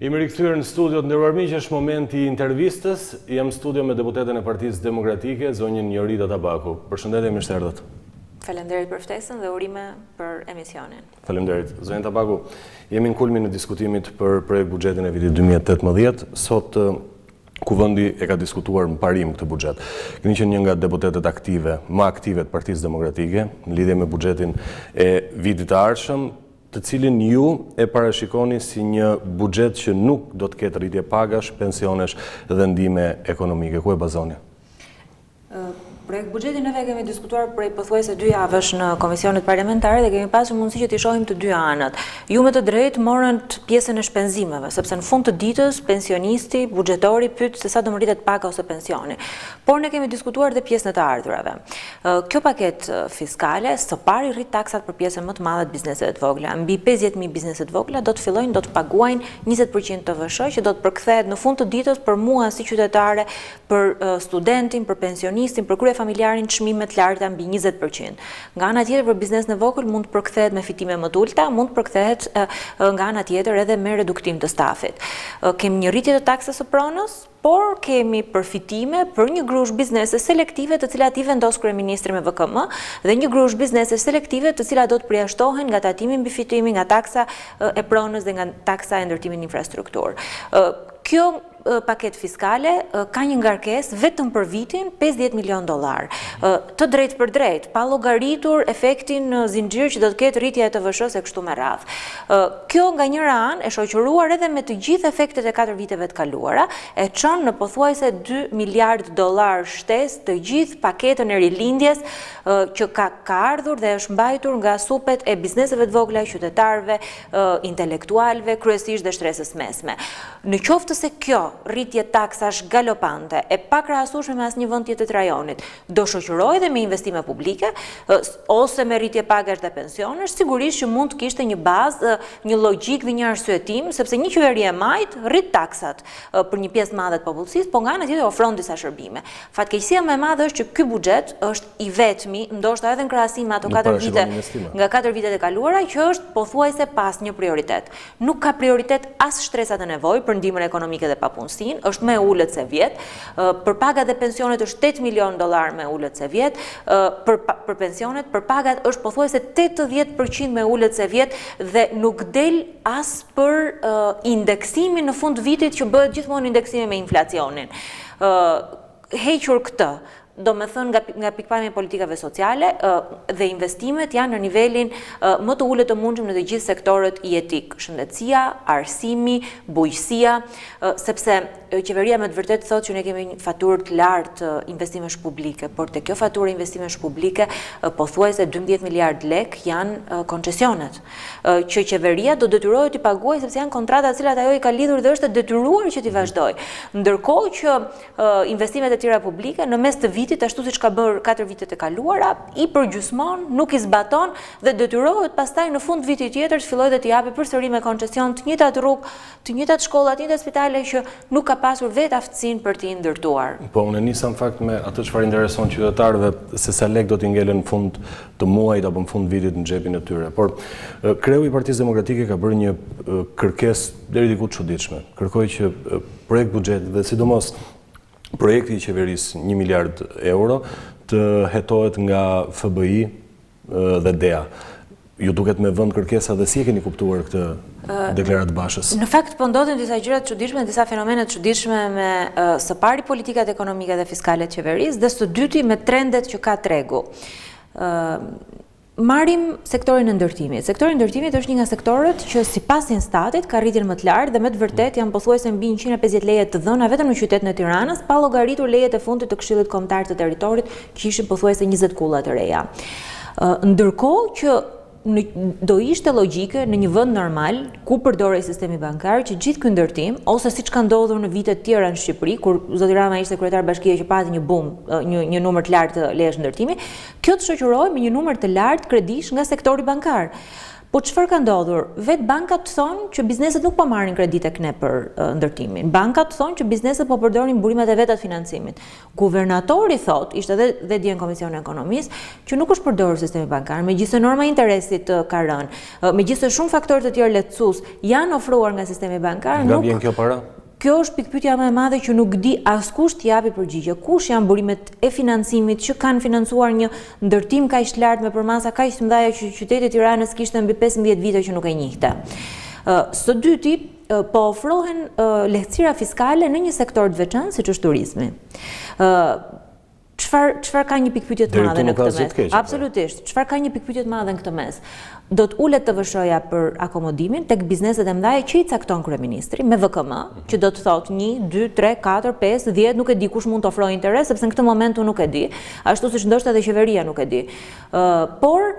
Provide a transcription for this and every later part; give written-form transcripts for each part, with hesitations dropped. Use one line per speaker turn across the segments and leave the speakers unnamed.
Jemi rikthyer në studio të nderuar miq, është momenti i intervistës. Jam në studio me deputeten e Partisë Demokratike, zonjën Jorida Tabaku. Përshëndetje, mirë se erdhët.
Faleminderit për ftesën dhe urime për emisionin.
Faleminderit. Zonjë Tabaku, jemi në kulmin e diskutimit për projektbuxhetin e vitit 2018. Sot Kuvendi e ka diskutuar në parim këtë buxhet. Keni qenë një nga deputetet aktive, më aktive të Partisë Demokratike në lidhje me buxhetin e vitit të ardhshëm, të cilin ju e parashikoni si një buxhet që nuk do të ketë rritje pagash, pensionesh dhe ndihme ekonomike. Ku e bazoni?
Projektbuxhetin neve kemi diskutuar prej pothuajse 2 javësh në Komisionet parlamentare dhe kemi pasur mundësi që t'i shohim të dy anët. Ju me të drejtë morën pjesën e shpenzimeve, sepse në fund të ditës pensionisti, buxhetori pyet se sa do më rritet paga ose pensioni. Por ne kemi diskutuar dhe pjesën e të ardhurave. Kjo paketë fiskale së pari rrit taksat për pjesën më të madhe të bizneseve të vogla. Mbi 50.000 biznese të vogla do të fillojnë, do të paguajnë 20% të VSH që do të përkthehet në fund të ditës për mua si qytetare, për studentin, për pensionistin, për familjarin çmime të larta mbi 20%. Nga ana tjetër për biznesin e vogël mund të përkthehet me fitime më të ulta, mund të përkthehet nga ana tjetër edhe me reduktim të stafit. Kemi një rritje të taksës së pronës, por kemi përfitime për një grush biznese selektive të cilat i vendos kryeministri me VKM dhe një grush biznese selektive të cilat do të përjashtohen nga tatimi mbi fitimi, nga taksa e pronës dhe nga taksa e ndërtimit në infrastrukturë. Kjo paket fiskale ka një ngarkesë vetëm për vitin $50 milion. Të drejtë për drejtë, pa llogaritur efektin në zinxhir që do të ketë rritja e TVSH-s e kështu me radhë. Kjo nga njëra anë e shoqëruar edhe me të gjithë efektet e 4 viteve të kaluara, e çon në pothuajse $2 miliard shtesë të gjithë paketën e rilindjes që ka ardhur dhe është mbajtur nga supet e bizneseve të vogla, qytetarëve, intelektualëve, kryesisht dhe shtresës mesme. Në qoftë se kjo rritje taksash galopante e pa krahasueshme me asnjë vend tjetër të rajonit do shoqërohej dhe me investime publike ose me rritje pagash dhe pensionesh, sigurisht që mund të kishte një bazë, një logjik dhe një arsyetim, sepse një qeveri e majt rrit taksat për një pjesë madhe të popullsisë, por nga ana tjetër ofron disa shërbime. Fatkeqësia më e madhe është që ky buxhet është i vetmi, ndoshta edhe në krahasim me ato 4 vite, nga 4 vitet e kaluara, që është pothuajse pas një prioritet. Nuk ka prioritet as shtresat e nevojë për ndihmën ekonomike dhe papunësinë, është më e ulët se vjet. Për pagat dhe pensionet është $8 milion më e ulët se vjet. Për pensionet, për pagat është pothuajse 80% më e ulët se vjet dhe nuk del as për indeksimin në fund vitit që bëhet gjithmonë indeksimi me inflacionin. Hequr këtë, do me thënë nga pikpamja e politikave sociale dhe investimet janë në nivelin më të ulët të mundshëm në të gjithë sektorët jetik, shëndetësia, arsimi, bujqësia, sepse qeveria me të vërtetë thotë që ne kemi një faturë të lartë investimesh publike, por te kjo faturë investimesh publike pothuajse 12 miliard lek janë koncesionet, që qeveria do detyrohet t'i paguajë sepse janë kontrata të cilat ajo i ka lidhur dhe është e detyruar që t'i vazhdojë. Ndërkohë që investimet e tjera publike në mes të vitit, ashtu siç ka bërë 4 vitet e kaluara, i përgjysmon, nuk i zbaton dhe detyrohet pastaj në fund vitit tjetër të fillojë të japë përsëri me koncesion të njëjtat rrugë, të njëjtat shkolla, të njëjtat spitale që nuk ka pasur vetë aftësinë për t'i ndërtuar.
Po, unë nisa në fakt me atë çfarë intereson qytetarëve, se sa lek do t'i ngelen në fund të muajit apo në fund vitit në xhepin e tyre. Por kreu i Partisë Demokratike ka bërë një kërkesë deri diku të çuditshme. Kërkoi që projektbuxheti dhe sidomos projekti i qeverisë €1 miliard të hetohet nga FBI dhe DEA. Ju duket me vend kërkesa dhe si e keni kuptuar këtë deklaratë bashës?
Në fakt po ndodhin disa gjëra të çuditshme, disa fenomene të çuditshme me së pari politikat ekonomike dhe fiskale të qeverisë dhe së dyti me trendet që ka tregu. Marrim sektorin e ndërtimit. Sektori i ndërtimit është një nga sektorët që sipas Instatit ka rritjen më të lartë dhe me të vërtetë janë pothuajse mbi 150 leje të dhëna vetëm në qytetin e Tiranës, pa llogaritur lejet e fundit të Këshillit Kombëtar të Territorit, që ishin pothuajse 20 kulla të reja. Ndërkohë që do ishte logjike në një vend normal ku përdorej sistemi bankar që gjithë ky ndërtim, ose siç ka ndodhur në vitet tjera në Shqipëri, kur zoti Rama ishte kryetar bashkie që pati një boom, një numër të lartë të lejesh ndërtimi, kjo të shoqërohej me një numër të lartë kredish nga sektori bankar. Po çfarë ka ndodhur? Vetë bankat thonë që bizneset nuk po marrin kredi tek ne për ndërtimin. Bankat thonë që bizneset po përdorin burimet e veta të financimit. Guvernatori thotë, ishte edhe dje në Komisionin e Ekonomisë, që nuk është përdorur sistemi bankar, megjithëse norma e interesit ka rënë, megjithëse shumë faktorë të tjerë lehtësues janë ofruar nga sistemi bankar.
Nga vjen kjo para?
Kjo është pikpyetja më e madhe që nuk di askush t'i japi përgjigje. Kush janë burimet e financimit që kanë financuar një ndërtim kaq të lartë me përmasa kaq të mëdha që qyteti i Tiranës kishte mbi 15 vite që nuk e njihte. Së dyti, po ofrohen lehtësira fiskale në një sektor të veçantë siç është turizmi. Çfarë ka një pikpyetje të madhe në këtë mes? Absolutisht. Çfarë ka një pikpyetje të madhe në këtë mes? Do të ulet TVSH-ja për akomodimin tek bizneset e mëdha që i cakton kryeministri me VKM, që do të thotë 1, 2, 3, 4, 5, 10, nuk e di kush mund të ofrojë interes, sepse në këtë moment unë nuk e di, ashtu siç ndoshta edhe qeveria nuk e di. Por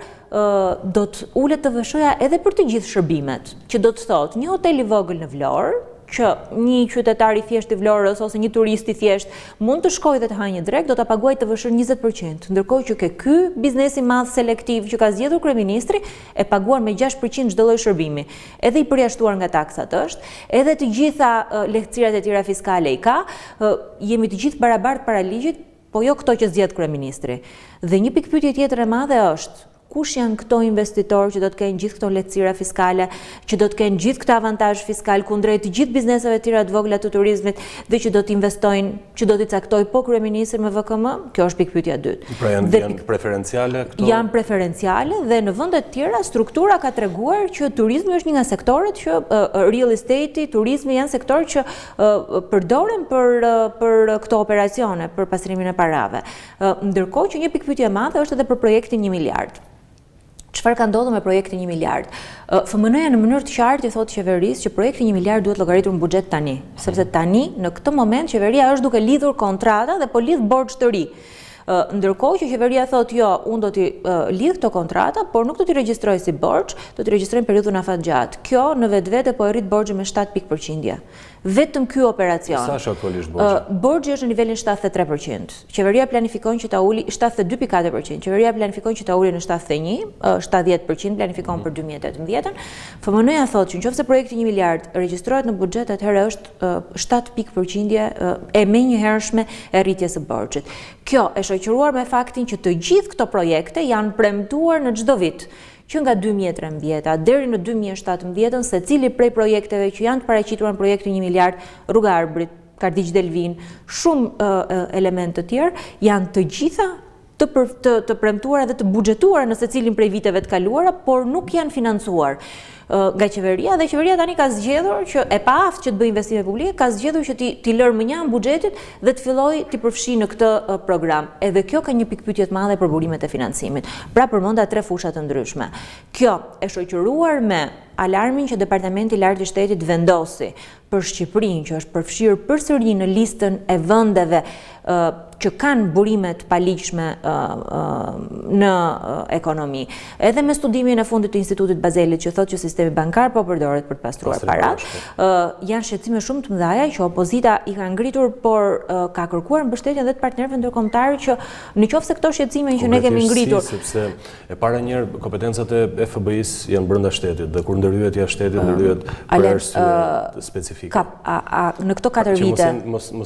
do të ulet TVSH-ja edhe për të gjithë shërbimet, që do të thotë një hotel i vogël në Vlorë, që një qytetar i thjesht i Vlorës ose një turist i thjesht mund të shkojë dhe të hajë një drek, do ta paguajë TVSH 20%, ndërkohë që ky biznes i madh selektiv që ka zgjedhur kryeministri e paguar me 6% çdo lloj shërbimi. Edhe i përjashtuar nga taksat është, edhe të gjitha lehtësirat e tjera fiskale i ka, jemi të gjithë barabartë para ligjit, po jo këto që zgjedh kryeministri. Dhe një pikpyetje tjetër e madhe është kush janë këto investitorë që do të kenë gjithë këto lehtësira fiskale, që do të kenë gjithë këtë avantazh fiskal kundrejt të gjithë bizneseve të tjera të vogla të turizmit dhe që do të investojnë, që do t'i caktojë po kryeministri me VKM? Kjo është pikpyetja e dytë.
Pra janë preferenciale këto? Janë
preferenciale dhe në vende të tjera struktura ka treguar që turizmi është një nga sektorët që real estate, turizmi janë sektorë që përdoren për këto operacione, për pastrimin e parave. Ndërkohë që një pikpyetje e madhe është edhe për projektin 1 miliard. Çfarë ka ndodhur me projektin 1 miliard? FMN-ja në mënyrë të qartë i thotë qeverisë që projekti 1 miliard duhet llogaritur në buxhet tani, sepse tani në këtë moment qeveria është duke lidhur kontrata dhe po lidh borxh të ri. Ndërkohë që qeveria thotë jo, unë do t'i lidh këto kontrata, por nuk do t'i regjistroj si borxh, do t'i regjistroj në periudhën afatgjatë. Kjo në vetvete po e rrit borxhin me 7 pikë përqindje. Vetëm ky operacion.
Sa është aktualisht borxhi?
Borxhi është në nivelin 73%. Qeveria planifikon që ta uli 72.4%. Qeveria planifikon që ta uli në 71, 70% planifikon për 2018. FMN-ja thotë që nëse projekti 1 miliard regjistrohet në buxhet, atëherë është 7 pikë përqindje e menjëhershme e rritjes së borxhit. Kjo e shoqëruar me faktin që të gjithë këto projekte janë premtuar në çdo vit, që nga 2013 deri në 2017, secili prej projekteve që janë të paraqitura në projektin 1 miliard, Rruga Arbrit, Kardicë Delvin, shumë elemente të tjerë, janë të gjitha të premtuara dhe të buxhetuara në secilin prej viteve të kaluara, por nuk janë financuar nga qeveria, dhe qeveria tani ka zgjedhur që e pa aftë që të bëjë investime publike, ka zgjedhur që t'i lërë më njanë buxhetit dhe të fillojë t'i përfshijë në këtë program. Edhe kjo ka një pikpyetje të madhe për burimet e financimit. Pra përmenda 3 fusha të ndryshme. Kjo e shoqëruar me alarmin që Departamenti i Lartë i Shtetit vendosi për Shqipërinë, që është përfshirë përsëri në listën e vendeve që kanë burime të paligjshme në ekonomi. Edhe me studimin e fundit të Institutit Bazelit që thotë që sistemi bankar po përdoret për të pastruar parat, janë shqetësime shumë të mëdha që opozita i ka ngritur, por ka kërkuar mbështetjen edhe të partnerëve ndërkombëtar që nëse këto shqetësime që ne kemi ngritur,
sepse e para njëherë kompetencat e FBI-s janë brenda shtetit dhe kur ndërhyet jashtë shtetit ndërhyet për arsye specifike.
Në këto 4 vite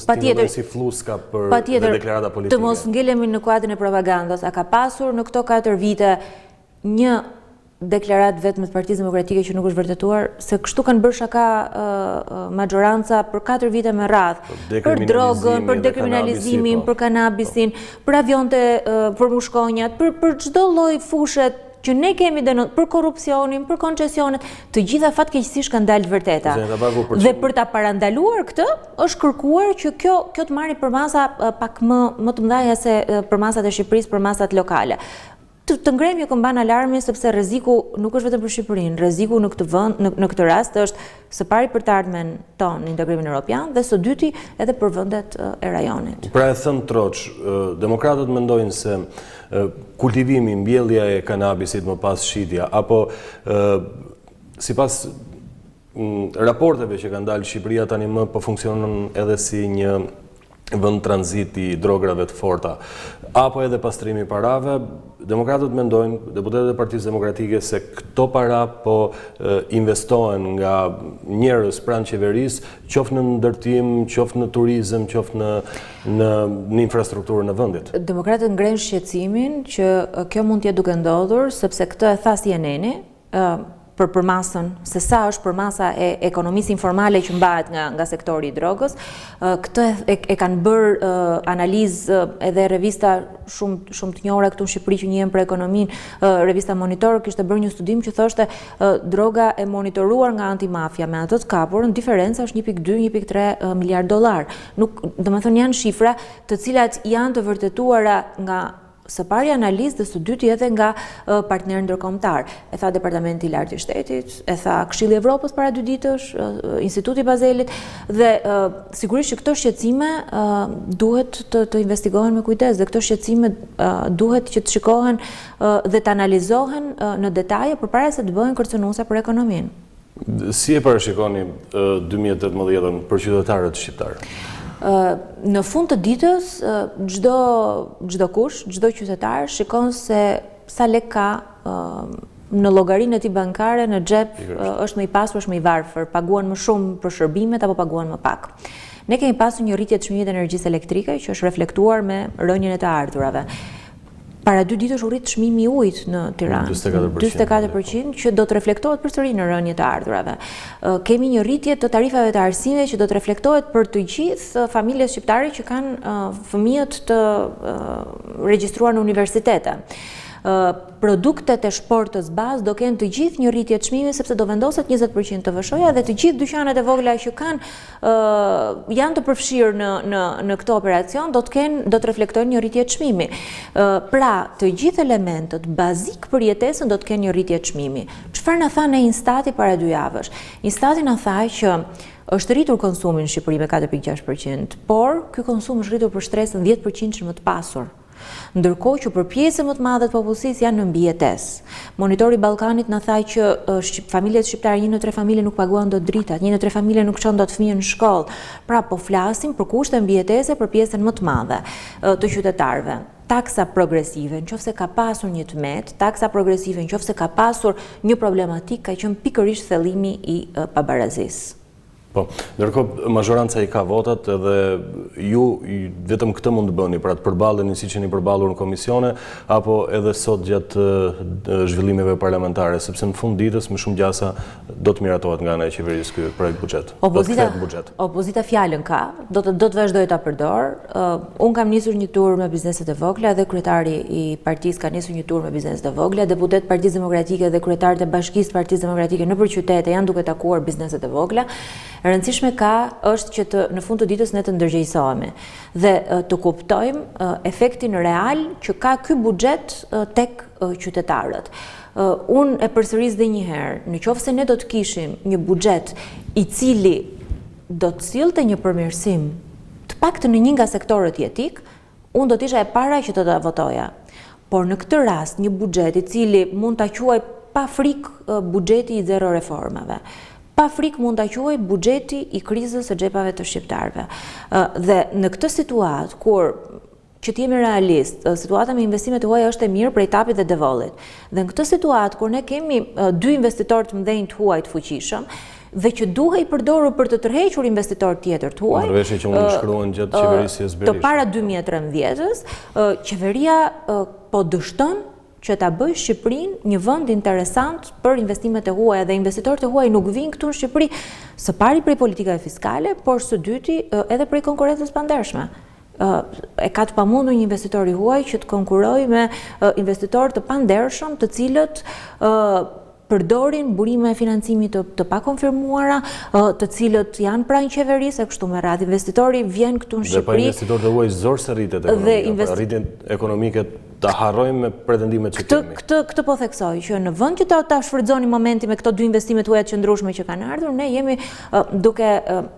patjetër si fluska për deklarata politike.
Të mos ngelemi në kuadrin e propagandës, a ka pasur në këto 4 vite një deklarat vetëm të Partisë Demokratike që nuk është vërtetuar, se kështu kanë bërë shaka majoranca për 4 vite me radhë, për drogën, për dekriminalizimin, për kanabisin, për avionte, për mushkonjat, për çdo lloj fushet që ne kemi për korrupsionin, për koncesionet, të gjitha fatkeqësisht kanë dalë vërteta. Dhe për ta parandaluar këtë, është kërkuar që kjo të marrë përmasa pak më të mëdha se përmasat e Shqipërisë, përmasat lokale. Të ngrem një këmban alarmi, sepse rreziku nuk është vetëm për Shqipërinë, rreziku në këtë vend, në këtë rast është së pari për të ardhmen tonë në integrimin evropian dhe së dyti edhe për vendet e rajonit.
Pra e thënë troç, demokratët mendojnë se kultivimi, mbjellja e kanabisit më pas shitja, apo sipas raporteve që kanë dalë Shqipëria tani më po funksionon edhe si një vend tranzit i drograve të forta, apo edhe pastrimi i parave, demokratët mendojnë, deputetët e Partisë Demokratike, se këto para po investohen nga njerëz pranë qeverisë, qoftë në ndërtim, qoftë në turizëm, qoftë në infrastrukturën e vendit.
Demokratët ngrenë shqetësimin që kjo mund t'jetë duke ndodhur, sepse këtë e tha CNN-i, për përmasën, se sa është përmasa e ekonomisë informale që mbahet nga sektori i drogës. Këtë e kanë bërë analizë edhe revista shumë të njohura këtu në Shqipëri që njihen për ekonominë, revista Monitor kishte bërë një studim që thoshte droga e monitoruar nga antimafia me atë të kapur, diferenca është 1.2-1.3 miliard dollar. Nuk, domethënë janë shifra të cilat janë të vërtetuara nga së pari analizë dhe së dyti edhe nga partnerë ndërkombëtar. E tha Departamenti i Lartë i Shtetit, e tha Këshilli i Evropës para 2 ditësh, Instituti i Bazelit, dhe sigurisht që këto shqetësime duhet të investigohen me kujdes, dhe këto shqetësime duhet që të shikohen dhe të analizohen në detaje përpara se të bëhen kërcënuese për ekonominë.
Si e parashikoni 2018 për qytetarët shqiptar?
Në fund të ditës, çdo kush, çdo qytetar shikon se sa lek ka në llogarinë e tij bankare, në xhep, është më i pasur, është më i varfër, paguan më shumë për shërbimet apo paguan më pak. Ne kemi pasur një rritje të çmimit të energjisë elektrike që është reflektuar me rënien e të ardhurave. Para 2 ditësh u rrit çmimi i ujit në Tiranë, 44%, që do të reflektohet përsëri në rënje të ardhurave. Kemi një rritje të tarifave të arsimeve që do të reflektohet për të gjithë familjet shqiptare që kanë fëmijët të regjistruar në universitete. Produktet e shportës bazë do kenë të gjithë një rritje të çmimit sepse do vendoset 20% të vëshoja dhe të gjithë dyqanet e vogla që janë të përfshirë në këtë operacion do të reflektojnë një rritje të çmimi. Pra, të gjithë elementët bazik për jetesën do të kenë një rritje të çmimi. Çfarë na tha ne Instati para 2 javësh? Instati na tha që është rritur konsumi në Shqipëri me 4.6%, por ky konsum është rritur për shtresën 10% më të pasur. Ndërkohë që për pjesën më të madhe të popullsisë janë në mbi jetesë. Monitori Ballkanit na tha që familjet shqiptare 1 në 3 familje nuk paguan dot dritat, 1 në 3 familje nuk çon dot fëmijën në shkollë. Pra po flasim për kushte mbijetese për pjesën më të madhe të qytetarëve. Taksa progresive, nëse ka pasur një tmet, taksa progresive nëse ka pasur një problematik, ka qenë pikërisht thellimi i pabarazisë.
Po, ndërkohë mazhoranca i ka votat edhe ju vetëm këtë mund të bëni, pra të përballeni siç jeni përballur në komisione apo edhe sot gjatë zhvillimeve parlamentare, sepse në fund ditës më shumë gjasa do të miratohet nga ana e qeverisë ky projekt buxhet.
Opozita fjalën ka, do të vazhdoj ta përdor. Un kam nisur një tur me bizneset e vogla dhe kryetari i partisë ka nisur një tur me bizneset e vogla, deputet Partisë Demokratike dhe kryetarët e Bashkisë Partisë Demokratike nëpër qytete janë duke takuar bizneset e vogla. E rëndësishme është që në fund të ditës ne të ndërgjegjësohemi dhe të kuptojmë efektin real që ka ky buxhet tek qytetarët. Unë e përsëris dhe një herë, nëse ne do të kishim një buxhet i cili do të sillte një përmirësim të paktën në një nga sektorët jetik, unë do të isha e para që të ta votoja. Por në këtë rast, një buxhet i cili mund ta quaj pa frikë buxheti i zero reformave. Pa frikë mund ta quaj buxheti i krizës së xhepave të shqiptarëve. Dhe në këtë situatë, kur që të jemi realist, situata me investimet e huaja është e mirë për etapit dhe devollit. Dhe në këtë situatë, kur ne kemi 2 investitorë të mëdhenj të huaj të fuqishëm, dhe që duhej përdorur për të tërhequr investitorë tjetër të huaj,
ndërveshje që unë shkruan gjatë qeverisjes Berisha.
Të para 2013-s, qeveria po dështon që ta bëj Shqipërinë një vend interesant për investimet e huaja dhe investitorët e huaj nuk vinë këtu në Shqipëri së pari prej politikave fiskale, por së dyti edhe prej konkurrencës pandershme. E ka të pamundur një investitor i huaj që të konkurojë me investitorë të pandershëm, të cilët përdorin burime e financimit të pakonfirmuara, të cilët janë pranë qeverisë, e kështu me radhë. Investitori vjen këtu në Shqipëri.
Dhe pa investitorët e huaj zorse rritet ekonomia, rritjen ekonomike ta harrojmë me pretendimet që kemi.
Këtë po theksoj, që në vend që ta shfrytëzoni momentin me këto 2 investime të huaja të qëndrueshme që kanë ardhur, ne jemi duke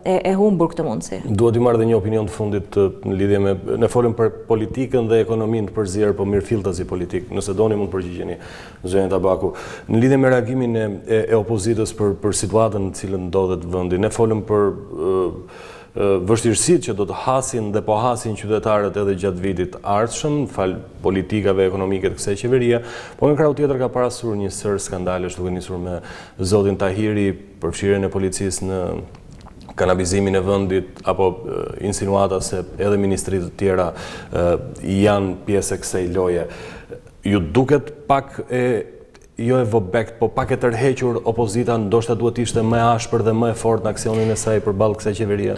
e humbur këtë mundësi.
Dua të marr edhe një opinion të fundit në lidhje me, ne folëm për politikën dhe ekonominë të përzier, po mirëfilltazi politik. Nëse doni mund të përgjigjeni zonja Tabaku. Në lidhje me reagimin e opozitës për situatën në cilën ndodhet vendi, ne folëm për vështirësitë që do të hasin dhe po hasin qytetarët edhe gjatë vitit ardhshëm, fal politikave ekonomike të kësaj qeverie, po në krau tjetër ka parasur një sër skandalesh duke nisur me zotin Tahiri, përfshirjen e policisë në kanabizimin e vendit apo insinuata se edhe ministrit të tjera janë pjesë e kësaj loje. Ju duket pak jo e vobekt, po pak e tërhequr opozita ndoshta duhet ishte më ashpër dhe më e fortë në aksionin e saj përballë kësaj qeverie?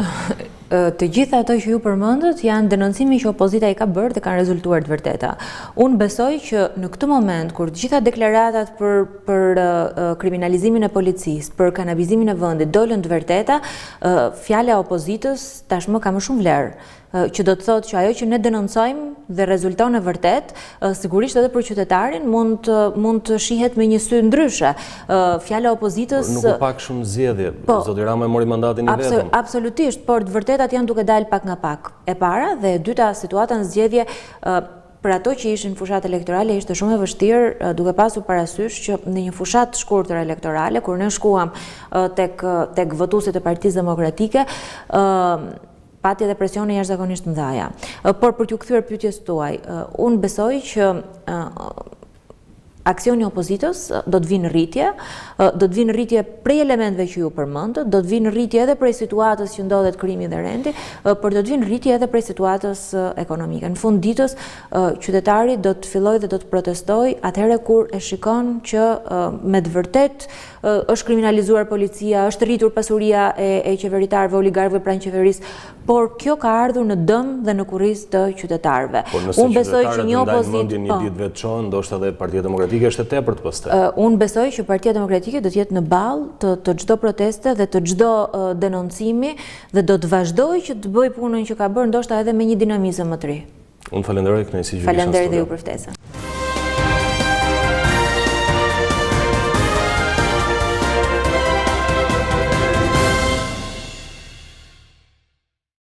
Të gjitha ato që ju përmendët janë denoncimi që opozita i ka bërë dhe kanë rezultuar të vërteta. Unë besoj që në këtë moment, kur të gjitha deklaratat për kriminalizimin e policisë, për kanabizimin e vendit dolën të vërteta, fjala e opozitës tashmë ka më shumë vlerë. Që do të thotë që ajo që ne denoncojmë dhe rezulton e vërtet, sigurisht edhe për qytetarin mund të shihet me një sy ndryshe. Fjala e opozitës...
Nuk u pak shumë zgjedhje, zoti Rama e mori mandatin i vetëm.
Absolutisht, por të vërtetat janë duke dalë pak nga pak. E para dhe e dyta, situata në zgjedhje për ato që ishin fushat elektorale ishte shumë e vështirë, duke pasur parasysh që në një fushat shkurtër elektorale, kur ne shkuam tek votuesit e Partisë Demokratike, pati edhe presione jashtëzakonisht mëdha. Por për t'ju kthyer pyetjes tuaj, unë besoj që aksioni i opozitës do të vinë në rritje, do të vinë në rritje prej elementeve që ju përmendët, do të vinë në rritje edhe prej situatës që ndodhet krimi dhe rendi, por do të vinë në rritje edhe prej situatës ekonomike. Në fund ditës, qytetari do të fillojë dhe do të protestojë atëherë kur e shikon që me të vërtet është kriminalizuar policia, është rritur pasuria e qeveritarëve, oligarkëve pranë qeverisë, por kjo ka ardhur në dëm dhe në kurrizë të qytetarëve.
Unë besoj që një opozitë një ditë vetçon, ndoshta edhe Partia Demokratike është e tepërt pastaj.
Unë besoj që Partia Demokratike do të jetë në ballë të çdo proteste dhe të çdo denoncimi dhe do të vazhdojë që të bëjë punën që ka bërë, ndoshta edhe me një dinamizëm më të ri.
Unë falenderoj kënaqësi që
Falenderoj dhe ju për ftesën.